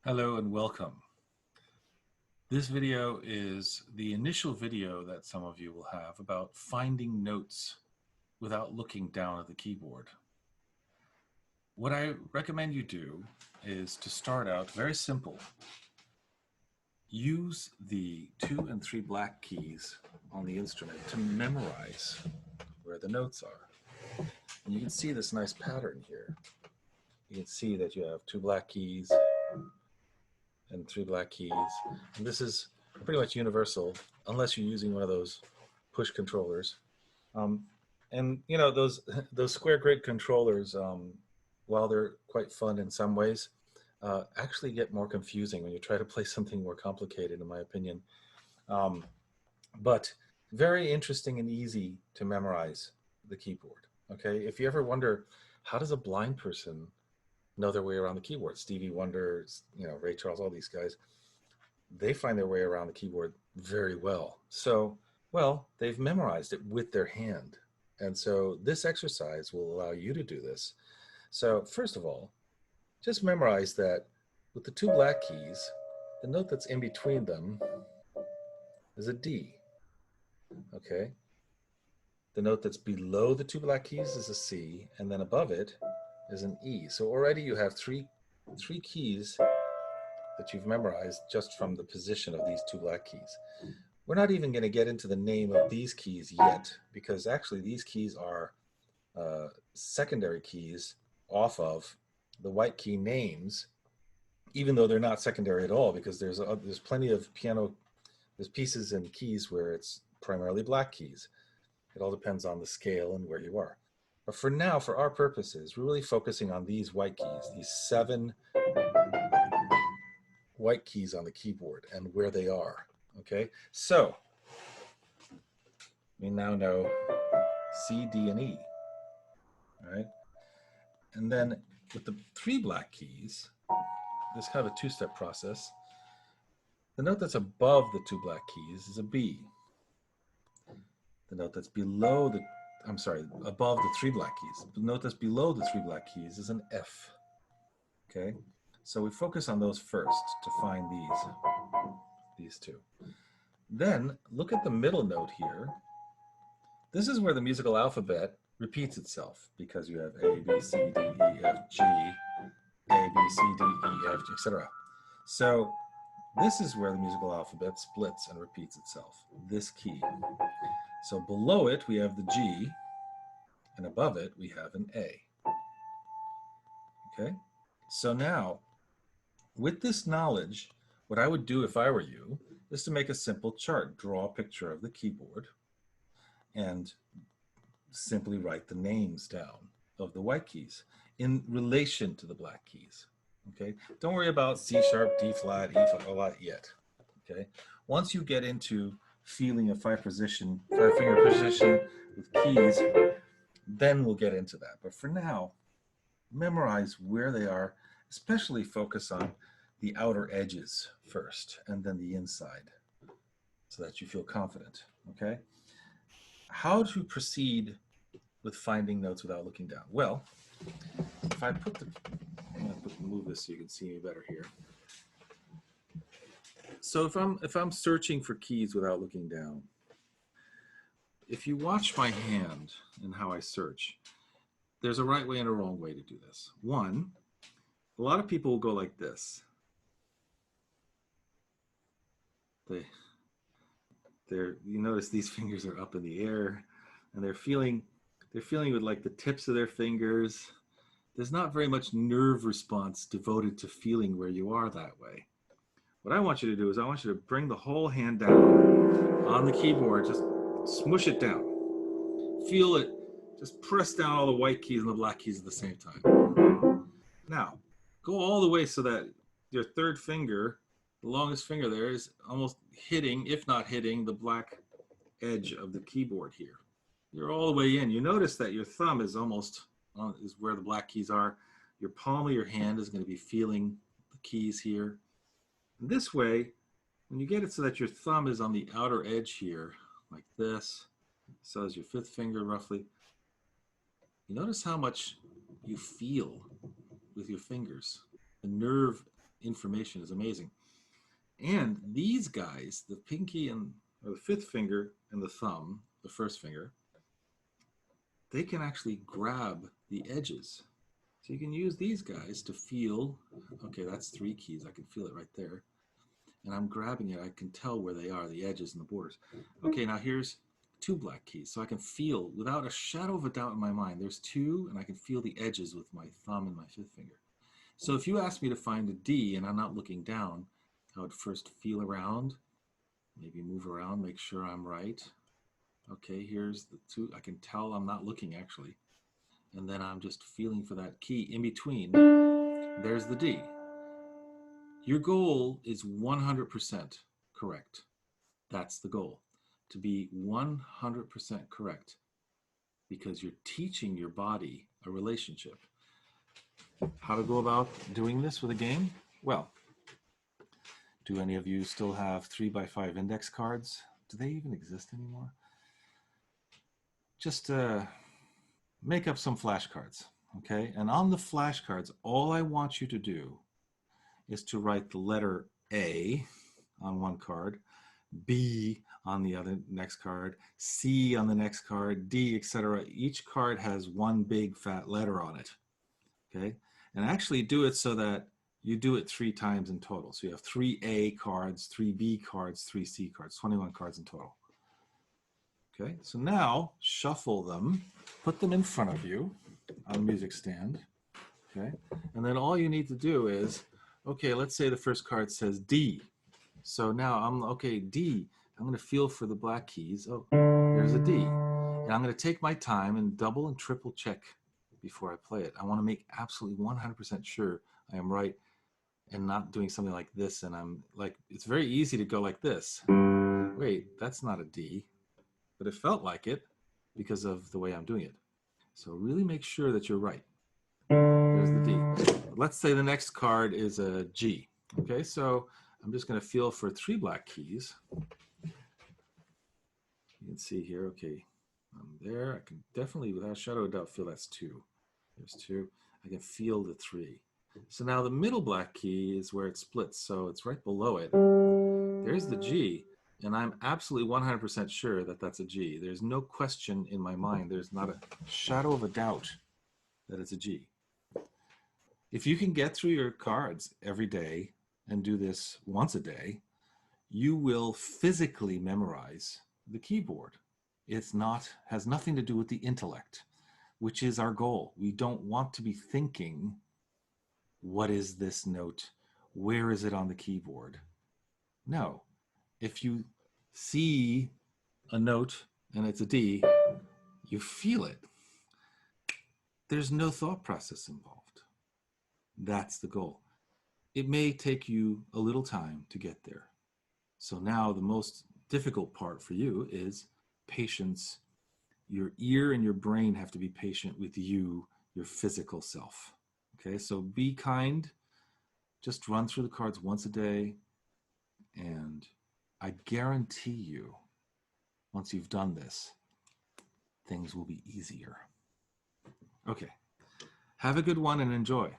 Hello and welcome. This video is the initial video that some of you will have about finding notes without looking down at the keyboard. What I recommend you do is to start out very simple. Use the 2 and 3 black keys on the instrument to memorize where the notes are. And you can see this nice pattern here. You can see that you have 2 black keys and 3 black keys. And this is pretty much universal unless you're using one of those push controllers. And you know, those square grid controllers, while they're quite fun in some ways, actually get more confusing when you try to play something more complicated, in my opinion. But very interesting and easy to memorize the keyboard. Okay, if you ever wonder, how does a blind person know their way around the keyboard? Stevie Wonder, you know, Ray Charles, all these guys, they find their way around the keyboard very well. So, well, they've memorized it with their hand. And so this exercise will allow you to do this. So first of all, just memorize that with the 2 black keys, the note that's in between them is a D. Okay. The note that's below the 2 black keys is a C, and then above it is an E. So already you have three keys that you've memorized just from the position of these 2 black keys. We're not even going to get into the name of these keys yet, because actually these keys are secondary keys off of the white key names, even though they're not secondary at all, because there's plenty of piano, there's pieces and keys where it's primarily black keys. It all depends on the scale and where you are. But for now, for our purposes, we're really focusing on these white keys, these 7 white keys on the keyboard and where they are. Okay, so we now know C, D, and E. All right, and then with the 3 black keys, this kind of a 2-step process. The note that's above the 2 black keys is a B. The note that's below the, above the 3 black keys. The note that's below the 3 black keys is an F. Okay, so we focus on those first to find these 2. Then look at the middle note here. This is where the musical alphabet repeats itself, because you have A, B, C, D, E, F, G, A, B, C, D, E, F, G, etc. So this is where the musical alphabet splits and repeats itself, this key. So below it, we have the G, and above it, we have an A. Okay? So now, with this knowledge, what I would do if I were you is to make a simple chart. Draw a picture of the keyboard and simply write the names down of the white keys in relation to the black keys. Okay? Don't worry about C sharp, D flat, E flat, a lot yet. Okay? Once you get into feeling a 5-finger position with keys, then we'll get into that. But for now, memorize where they are, especially focus on the outer edges first and then the inside so that you feel confident. Okay? How to proceed with finding notes without looking down? Well, if I put the, I'm going to move this so you can see me better here. So if I'm searching for keys without looking down, if you watch my hand and how I search, there's a right way and a wrong way to do this. One, a lot of people will go like this. You notice these fingers are up in the air, and they're feeling with like the tips of their fingers. There's not very much nerve response devoted to feeling where you are that way. What I want you to do is I want you to bring the whole hand down on the keyboard, just smush it down. Feel it, just press down all the white keys and the black keys at the same time. Now, go all the way so that your third finger, the longest finger there, is almost hitting, if not hitting, the black edge of the keyboard here. You're all the way in. You notice that your thumb is almost is where the black keys are. Your palm of your hand is going to be feeling the keys here. And this way, when you get it so that your thumb is on the outer edge here, like this, so is your 5th finger roughly, you notice how much you feel with your fingers. The nerve information is amazing. And these guys, the pinky and or the fifth finger and the thumb, the first finger, they can actually grab the edges. So you can use these guys to feel, okay, that's 3 keys. I can feel it right there. And I'm grabbing it. I can tell where they are, the edges and the borders. Okay, now here's 2 black keys. So I can feel, without a shadow of a doubt in my mind, there's 2, and I can feel the edges with my thumb and my fifth finger. So if you ask me to find a D and I'm not looking down, I would first feel around, maybe move around, make sure I'm right. Okay, here's the 2. I can tell I'm not looking actually. And then I'm just feeling for that key in between. There's the D. Your goal is 100% correct. That's the goal, to be 100% correct, because you're teaching your body a relationship. How to go about doing this with a game? Well, do any of you still have 3x5 index cards? Do they even exist anymore? Just make up some flashcards, okay? And on the flashcards, all I want you to do is to write the letter A on one card, B on the other next card, C on the next card, D, etc. Each card has one big fat letter on it, okay? And actually do it so that you do it 3 times in total. So you have 3 A cards, 3 B cards, 3 C cards, 21 cards in total. Okay, so now shuffle them, put them in front of you on a music stand, okay? And then all you need to do is, okay, let's say the first card says D. So now okay, D. I'm going to feel for the black keys. Oh, there's a D. And I'm going to take my time and double and triple check before I play it. I want to make absolutely 100% sure I am right and not doing something like this. And I'm like, it's very easy to go like this. Wait, that's not a D. But it felt like it because of the way I'm doing it. So really make sure that you're right. There's the D. Let's say the next card is a G. Okay, so I'm just going to feel for 3 black keys. You can see here, okay, I'm there. I can definitely, without a shadow of a doubt, feel that's 2. There's 2. I can feel the 3. So now the middle black key is where it splits, so it's right below it. There's the G, and I'm absolutely 100% sure that that's a G. There's no question in my mind. There's not a shadow of a doubt that it's a G. If you can get through your cards every day and do this once a day, you will physically memorize the keyboard. It's not, has nothing to do with the intellect, which is our goal. We don't want to be thinking, what is this note? Where is it on the keyboard? No. If you see a note and it's a D, you feel it. There's no thought process involved. That's the goal. It may take you a little time to get there. So now the most difficult part for you is patience. Your ear and your brain have to be patient with you, your physical self. Okay, so be kind. Just run through the cards once a day, and I guarantee you, once you've done this, things will be easier. Okay, have a good one and enjoy.